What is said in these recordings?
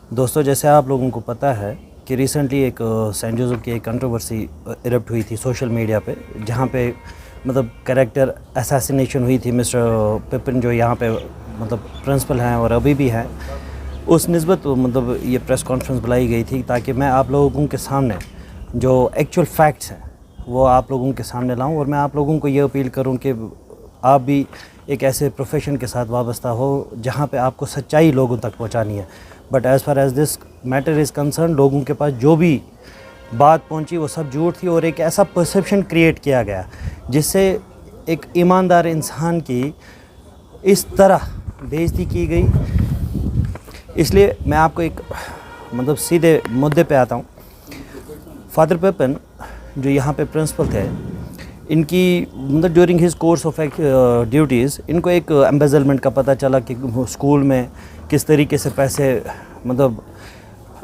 दोस्तों, जैसे आप लोगों को पता है कि रिसेंटली एक सेंट जोसेफ की एक कंट्रोवर्सी इरप्ट हुई थी सोशल मीडिया पे, जहाँ पे मतलब कैरेक्टर असैसिनेशन हुई थी मिस्टर पिपिन, जो यहाँ पे मतलब प्रिंसिपल हैं और अभी भी हैं। उस निस्बत मतलब ये प्रेस कॉन्फ्रेंस बुलाई गई थी ताकि मैं आप लोगों के सामने जो एक्चुअल फैक्ट्स हैं वो आप लोगों के सामने लाऊं, और मैं आप लोगों को ये अपील करूं कि आप भी एक ऐसे प्रोफेशन के साथ वाबस्ता हो जहां पे आपको सच्चाई लोगों तक पहुंचानी है। But as far as this matter is concern, लोगों के पास जो भी बात पहुंची वो सब झूठ थी, और एक ऐसा परसेप्शन क्रिएट किया गया जिससे एक ईमानदार इंसान की इस तरह बेइज्जती की गई। इसलिए मैं आपको एक मतलब सीधे मुद्दे पे आता हूँ। फादर पिपिन जो यहाँ पे प्रिंसिपल थे, इनकी मतलब during his course of duties इनको एक एम्बेजलमेंट का पता चला कि स्कूल में किस तरीके से पैसे मतलब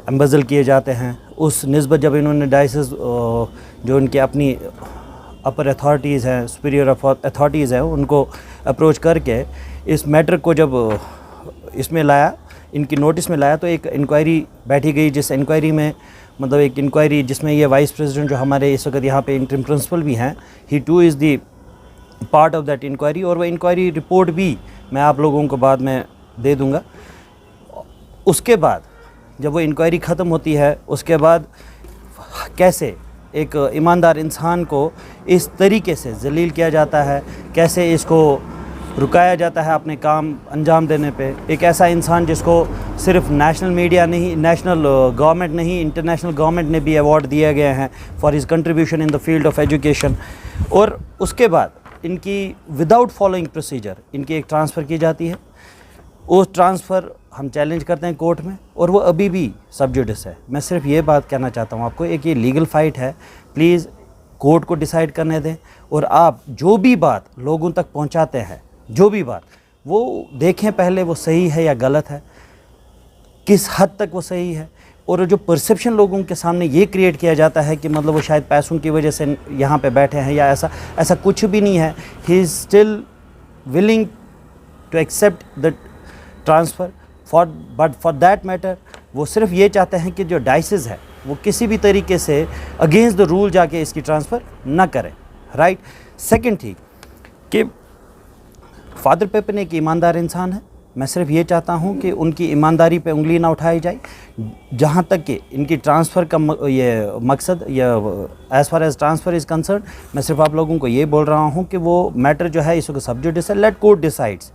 एम्बेजल किए जाते हैं। उस निस्बत जब इन्होंने डायसिस जो इनकी अपनी अपर अथॉरिटीज़ हैं, सुपीरियर अथॉरिटीज़ हैं, उनको अप्रोच करके इस मैटर को जब इसमें लाया, इनकी नोटिस में लाया, तो एक इंक्वायरी बैठी गई, जिस इंक्वायरी में मतलब एक इंक्वायरी जिसमें ये वाइस प्रेसिडेंट जो हमारे इस वक्त यहाँ पे इंटरिम प्रिंसिपल भी हैं, he too is the part of that inquiry, और वह इंक्वायरी रिपोर्ट भी मैं आप लोगों को बाद में दे दूँगा। उसके बाद जब वो इंक्वायरी ख़त्म होती है, उसके बाद कैसे एक ईमानदार इंसान को इस तरीके से जलील किया जाता है, कैसे इसको रुकाया जाता है अपने काम अंजाम देने पे। एक ऐसा इंसान जिसको सिर्फ नेशनल मीडिया नहीं, नेशनल गवर्नमेंट नहीं, इंटरनेशनल गवर्नमेंट ने भी अवार्ड दिए गए हैं for his contribution in the field of education. और उसके बाद इनकी विदाउट फॉलोइंग प्रोसीजर इनकी एक ट्रांसफ़र की जाती है। वो ट्रांसफ़र हम चैलेंज करते हैं कोर्ट में, और वो अभी भी सब जुडिस है। मैं सिर्फ ये बात कहना चाहता हूँ आपको, एक ये लीगल फ़ाइट है, प्लीज़ कोर्ट को डिसाइड करने दें। और आप जो भी बात लोगों तक पहुँचाते हैं, जो भी बात, वो देखें पहले वो सही है या गलत है, किस हद तक वो सही है। और जो परसेप्शन लोगों के सामने ये क्रिएट किया जाता है कि मतलब वो शायद पैसों की वजह से यहाँ पे बैठे हैं या ऐसा कुछ भी नहीं है। He is still willing to accept the transfer but for that matter वो सिर्फ ये चाहते हैं कि जो डाइसिस है वो किसी भी तरीके से अगेंस्ट द रूल जाके इसकी ट्रांसफ़र ना करें। राइट। सेकेंड थी कि फादर पिपिन एक ईमानदार इंसान है। मैं सिर्फ ये चाहता हूँ कि उनकी ईमानदारी पे उंगली ना उठाई जाए। जहाँ तक कि इनकी ट्रांसफ़र का ये मकसद या as far as transfer is concern, मैं सिर्फ आप लोगों को ये बोल रहा हूँ कि वो मैटर जो है इस वक्त सब जुडिस है, लेट कोर्ट डिसाइड्स।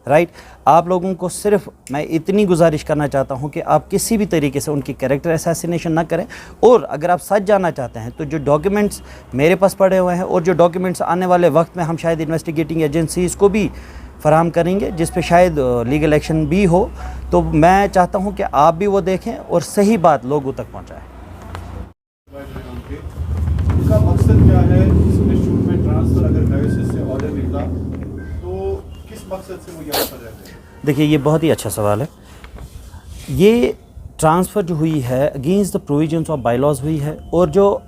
राइट। आप लोगों को सिर्फ मैं इतनी गुजारिश करना चाहता हूं कि आप किसी भी तरीके से उनकी कैरेक्टर असैसिनेशन ना करें। और अगर आप सच जानना चाहते हैं तो जो डॉक्यूमेंट्स मेरे पास पड़े हुए हैं और जो डॉक्यूमेंट्स आने वाले वक्त में हम शायद इन्वेस्टिगेटिंग एजेंसीज़ को भी फराहम करेंगे जिस पे शायद लीगल एक्शन भी हो, तो मैं चाहता हूं कि आप भी वो देखें और सही बात लोगों तक पहुँचाएँ। इसका मकसद क्या है? इस इंस्टीट्यूट में ट्रांसफ़र अगर डायोसिस से ऑर्डर निकला तो किस मकसद से वो यहाँ पर रहते हैं? देखिए, ये बहुत ही अच्छा सवाल है। ये ट्रांसफ़र जो हुई है against the provisions of bylaws हुई है, और जो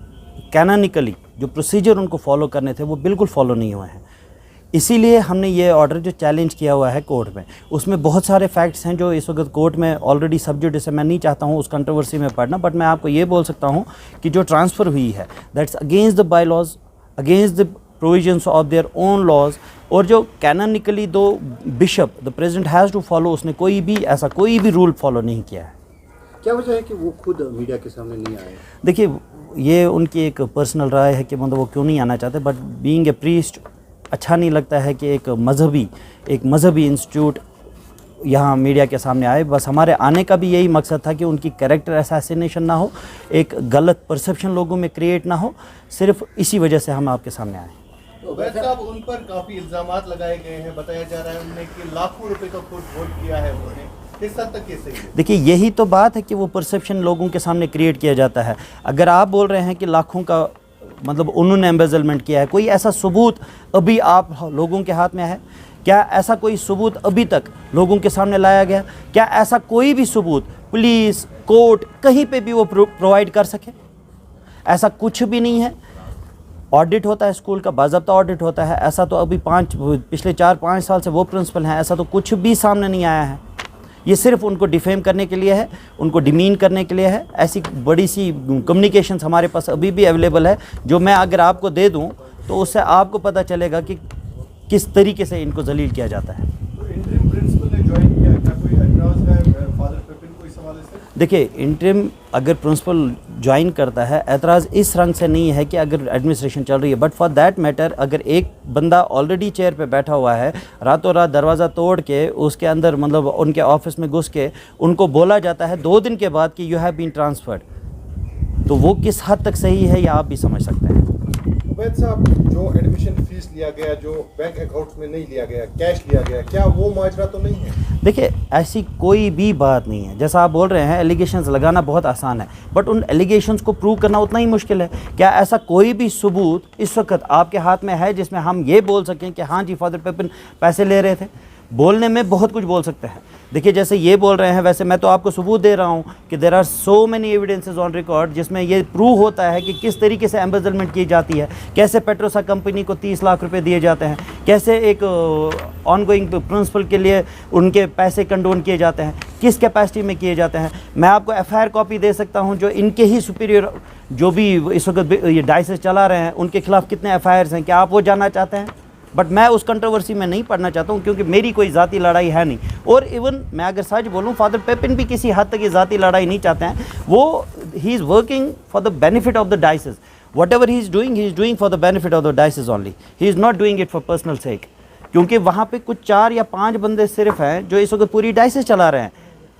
कैनोनिकली जो प्रोसीजर उनको फॉलो करने थे वो बिल्कुल फॉलो नहीं हुए हैं। इसीलिए हमने ये ऑर्डर जो चैलेंज किया हुआ है कोर्ट में, उसमें बहुत सारे फैक्ट्स हैं जो इस वक्त कोर्ट में ऑलरेडी सब जुडिस है। मैं नहीं चाहता हूँ उस कंट्रोवर्सी में पढ़ना, बट मैं आपको ये बोल सकता हूँ कि जो ट्रांसफ़र हुई है that's against the bylaws, against the provisions of their own laws. और जो कैनोनिकली दो bishop the president has to follow, उसने कोई भी रूल फॉलो नहीं किया है। क्या वजह है कि वो खुद मीडिया के सामने नहीं आए? देखिए, ये उनकी एक पर्सनल राय है कि मतलब वो क्यों नहीं आना चाहते, बट बीइंग ए प्रीस्ट अच्छा नहीं लगता है कि एक मज़हबी इंस्टीट्यूट यहाँ मीडिया के सामने आए। बस हमारे आने का भी यही मकसद था कि उनकी कैरेक्टर असैसिनेशन ना हो, एक गलत परसेप्शन लोगों में क्रिएट ना हो। सिर्फ इसी वजह से हम आपके सामने आए। वैसे साहब, उन पर काफ़ी इल्ज़ामात लगाए गए हैं। बताया जा रहा है उन्होंने कि लाखों रुपए का खुद वोट किया है उन्होंने। किस हद तक ये सही है? देखिए, यही तो बात है कि वो परसेप्शन लोगों के सामने क्रिएट किया जाता है। अगर आप बोल रहे हैं कि लाखों का मतलब उन्होंने एम्बेजलमेंट किया है, कोई ऐसा सबूत अभी आप लोगों के हाथ में है? क्या ऐसा कोई सबूत अभी तक लोगों के सामने लाया गया? क्या ऐसा कोई भी सबूत पुलिस, कोर्ट, कहीं पे भी वो प्रोवाइड कर सके? ऐसा कुछ भी नहीं है। ऑडिट होता है स्कूल का, बाज़ाब्ता ऑडिट होता है। ऐसा तो अभी पिछले 4-5 साल से वो प्रिंसिपल हैं, ऐसा तो कुछ भी सामने नहीं आया है। ये सिर्फ उनको डिफेम करने के लिए है, उनको डिमीन करने के लिए है। ऐसी बड़ी सी कम्युनिकेशंस हमारे पास अभी भी अवेलेबल है, जो मैं अगर आपको दे दूं तो उससे आपको पता चलेगा कि किस तरीके से इनको जलील किया जाता है। तो इंटरिम प्रिंसिपल ने ज्वाइन किया, क्या कोई एतराज़ है फादर पेपिन को इस हवाले से? देखिए, इंटरिम अगर प्रिंसिपल ज्वाइन करता है, एतराज़ इस रंग से नहीं है कि अगर एडमिनिस्ट्रेशन चल रही है, बट फॉर दैट मैटर अगर एक बंदा ऑलरेडी चेयर पे बैठा हुआ है, रातों रात दरवाज़ा तोड़ के उसके अंदर मतलब उनके ऑफिस में घुस के उनको बोला जाता है 2 दिन के बाद कि यू हैव बीन ट्रांसफर्ड, तो वो किस हद तक सही है, या आप भी समझ सकते हैं। उबैद साहब, जो एडमिशन फीस लिया गया, जो बैंक अकाउंट्स में नहीं लिया गया, कैश लिया गया, क्या वो माजरा तो नहीं है? देखिए, ऐसी कोई भी बात नहीं है। जैसा आप बोल रहे हैं, एलिगेशंस लगाना बहुत आसान है, बट उन एलिगेशंस को प्रूव करना उतना ही मुश्किल है। क्या ऐसा कोई भी सबूत इस वक्त आपके हाथ में है जिसमें हम ये बोल सकें कि हाँ जी फादर पेपिन पैसे ले रहे थे? बोलने में बहुत कुछ बोल सकते हैं। देखिए, जैसे ये बोल रहे हैं, वैसे मैं तो आपको सबूत दे रहा हूँ कि there are so many evidences on record जिसमें ये प्रूव होता है कि किस तरीके से एम्बेजलमेंट की जाती है, कैसे पेट्रोसा कंपनी को 30 लाख रुपए दिए जाते हैं, कैसे एक ऑनगोइंग प्रिंसिपल के लिए उनके पैसे कंडोन किए जाते हैं, किस कैपेसिटी में किए जाते हैं। मैं आपको एफआईआर कॉपी दे सकता हूँ, जो इनके ही सुपीरियर जो भी इस वक्त ये डाइसेस चला रहे हैं उनके खिलाफ कितने एफआईआर हैं, क्या आप वो जानना चाहते हैं? बट मैं उस कंट्रोवर्सी में नहीं पढ़ना चाहता हूँ, क्योंकि मेरी कोई ज़ाती लड़ाई है नहीं। और इवन मैं अगर सच बोलूँ, फादर पेपिन भी किसी हद तक ये ज़ाती लड़ाई नहीं चाहते हैं। वो he is working for the benefit of the diocese. Whatever he is doing for the benefit of the diocese only. He is not doing it for personal sake, क्योंकि वहाँ पे कुछ 4 या 5 बंदे सिर्फ हैं जो इस वक्त पूरी डाइसेस चला रहे हैं,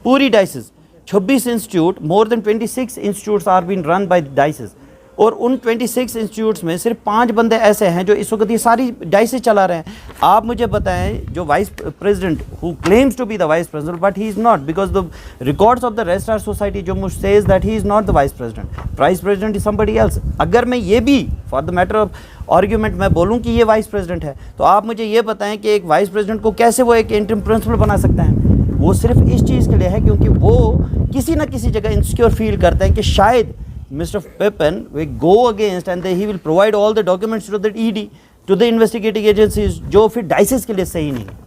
पूरी diocese. 26 institute, more than 26 institutes are been run by diocese, और उन 26 इंस्टीट्यूट्स में सिर्फ 5 बंदे ऐसे हैं जो इस वक्त ये सारी डाइसेस चला रहे हैं। आप मुझे बताएं, जो vice president who claims to be the vice president, but he is not, because the records of the registrar society जो मुझ says that he is not the vice president is somebody else. अगर मैं ये भी for the matter of argument मैं बोलूँ कि ये वाइस प्रेसिडेंट है, तो आप मुझे ये बताएं कि एक वाइस प्रेसिडेंट को कैसे वो एक इंटरिम प्रिंसिपल बना सकते हैं? वो सिर्फ इस चीज़ के लिए है क्योंकि वो किसी ना किसी जगह इनसिक्योर फील करते हैं कि शायद Mr. Pepin will go against and he will provide all the documents to the ED, to the investigating agencies, जो फिर डाइसेस के लिए सही नहीं है।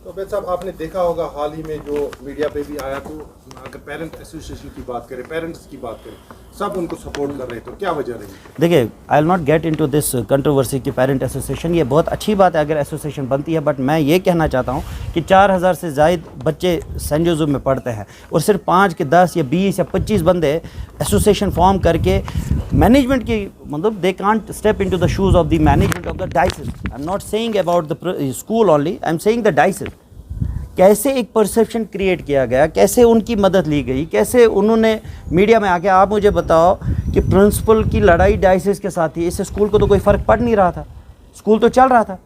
तो उबैद साहब, आपने देखा होगा हाल ही में जो मीडिया पे भी आया, तो अगर पेरेंट एसोसिएशन की बात करें, पेरेंट्स की बात करें, सब उनको सपोर्ट कर रहे हैं, तो क्या वजह रही? देखिए, I will not get into this controversy की पेरेंट एसोसिएशन, ये बहुत अच्छी बात है अगर एसोसिएशन बनती है, बट मैं ये कहना चाहता हूँ कि 4000 से ज़ायद बच्चे सेंट जोसेफ में पढ़ते हैं, और सिर्फ 5 के 10 या 20 या 25 बंदे एसोसिएशन फॉर्म करके मैनेजमेंट की मतलब they can't step into the shoes of the management of the dices. I am not saying about the school only, I am saying the dices. कैसे एक परसेप्शन क्रिएट किया गया, कैसे उनकी मदद ली गई, कैसे उन्होंने मीडिया में आके, आप मुझे बताओ कि प्रिंसिपल की लड़ाई डाइसेस के साथ थी, इससे स्कूल को तो कोई फ़र्क पड़ नहीं रहा था, स्कूल तो चल रहा था।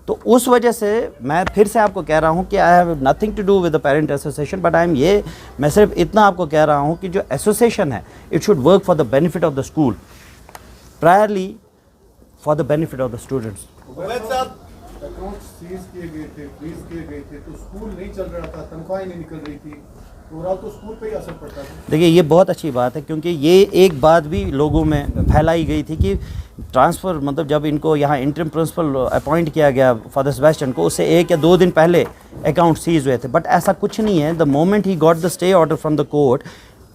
तो उस वजह से मैं फिर से आपको कह रहा हूँ कि I have nothing to do with the parent association, but मैं सिर्फ इतना आपको कह रहा हूँ कि जो एसोसिएशन है, it should work for the benefit of the school, priorly for the benefit of the students. Accounts seize किए गए थे, फ्रीज किए गए थे, तो स्कूल नहीं चल रहा था, तनख्वाहें नहीं निकल रही थी, ओवरऑल तो स्कूल पे ही असर पड़ता था। देखिए, ये बहुत अच्छी बात है, क्योंकि ये एक बात भी लोगों में फैलाई गई थी कि ट्रांसफ़र मतलब जब इनको यहाँ इंटरिम प्रिंसिपल अपॉइंट किया गया फादर सेबेस्टियन को, उससे 1 या 2 दिन पहले अकाउंट सीज हुए थे, बट ऐसा कुछ नहीं है। The moment he got the stay order from the court,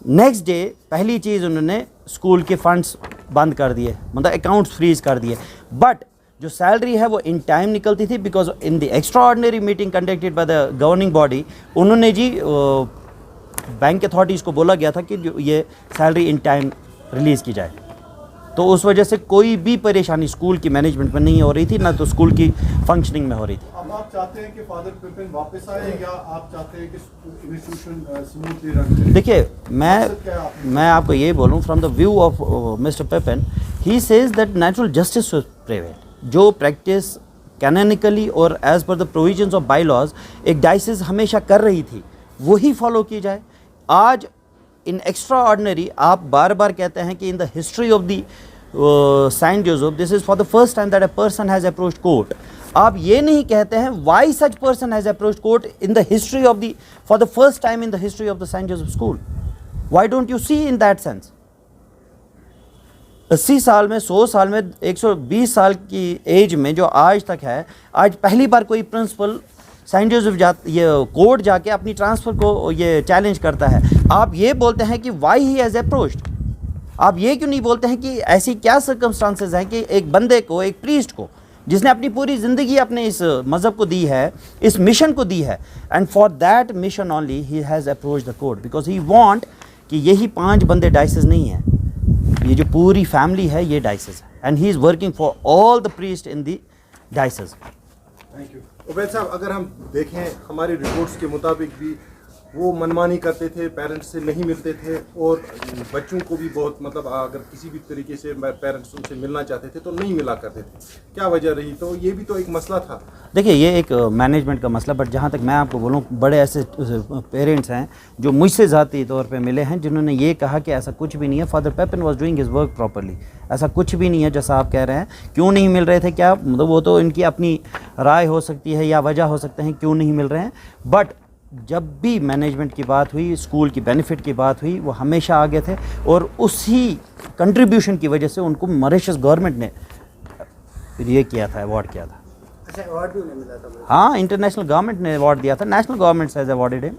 next day पहली चीज़ उन्होंने स्कूल के फंड्स बंद कर दिए, मतलब अकाउंट्स फ्रीज कर दिए। बट जो सैलरी है वो इन टाइम निकलती थी, because in the extra ordinary meeting conducted by the governing body, उन्होंने जी बैंक अथॉरिटीज़ को बोला गया था कि ये सैलरी इन टाइम रिलीज़ की जाए। तो उस वजह से कोई भी परेशानी स्कूल की मैनेजमेंट में नहीं हो रही थी, ना तो स्कूल की फंक्शनिंग में हो रही थी। अब आप चाहते हैं कि फादर पेपिन वापस आए, या आप चाहते हैं कि इंस्टीट्यूशन स्मूथली रन करे? देखिए, मैं आपको ये बोलूँ, from the view of mister Pepin, he says that natural justice was prevailed. जो प्रैक्टिस कैनोनिकली और as per the provisions of bylaws एक डाइसेस हमेशा कर रही थी, वही फॉलो की जाए। आज इन एक्स्ट्रा ऑर्डिनरी आप बार बार कहते हैं कि in the history of the Saint Joseph this is for the first time that a person has approached court. आप ये नहीं कहते हैं why such person has approached court in the history of the for the first time in the history of the Saint Joseph school. Why don't you see in that sense? 80 साल में, 100 साल में, 120 साल की एज में जो आज तक है, आज पहली बार कोई प्रिंसिपल सेंट जोसेफ ये कोर्ट जाके अपनी ट्रांसफ़र को ये चैलेंज करता है। आप ये बोलते हैं कि वाई ही हैज़ अप्रोच्ड, आप ये क्यों नहीं बोलते हैं कि ऐसी क्या सर्कमस्टांसेस हैं कि एक बंदे को, एक प्रीस्ट को, जिसने अपनी पूरी ज़िंदगी अपने इस मज़हब को दी है, इस मिशन को दी है, and for that mission only he has approach the court because he want कि यही 5 बंदे डाइसेस नहीं हैं, ये जो पूरी फैमिली है ये डाइसेस है, and he is working for all the priest in the dices. Thank you. Ubaid साहब, अगर हम देखें हमारी रिपोर्ट्स के मुताबिक भी वो मनमानी करते थे, पेरेंट्स से नहीं मिलते थे, और बच्चों को भी बहुत मतलब अगर किसी भी तरीके से पेरेंट्स उनसे मिलना चाहते थे तो नहीं मिला करते थे। क्या वजह रही? तो ये भी तो एक मसला था। देखिए ये एक मैनेजमेंट का मसला, बट जहाँ तक मैं आपको बोलूँ, बड़े ऐसे पेरेंट्स हैं जो मुझसे ज़ाती तौर पे मिले हैं जिन्होंने ये कहा कि ऐसा कुछ भी नहीं है, father Papin was doing his work properly, ऐसा कुछ भी नहीं है जैसा आप कह रहे हैं। क्यों नहीं मिल रहे थे, क्या मतलब वो तो इनकी अपनी राय हो सकती है या वजह हो सकते हैं क्यों नहीं मिल रहे हैं, बट जब भी मैनेजमेंट की बात हुई, स्कूल की बेनिफिट की बात हुई, वो हमेशा आगे थे, और उसी कंट्रीब्यूशन की वजह से उनको मॉरिशस गवर्नमेंट ने ये किया था, अवार्ड किया था। अच्छा, अवार्ड भी उन्हें मिला था? हाँ, इंटरनेशनल गवर्नमेंट ने अवार्ड दिया था, national government has awarded him.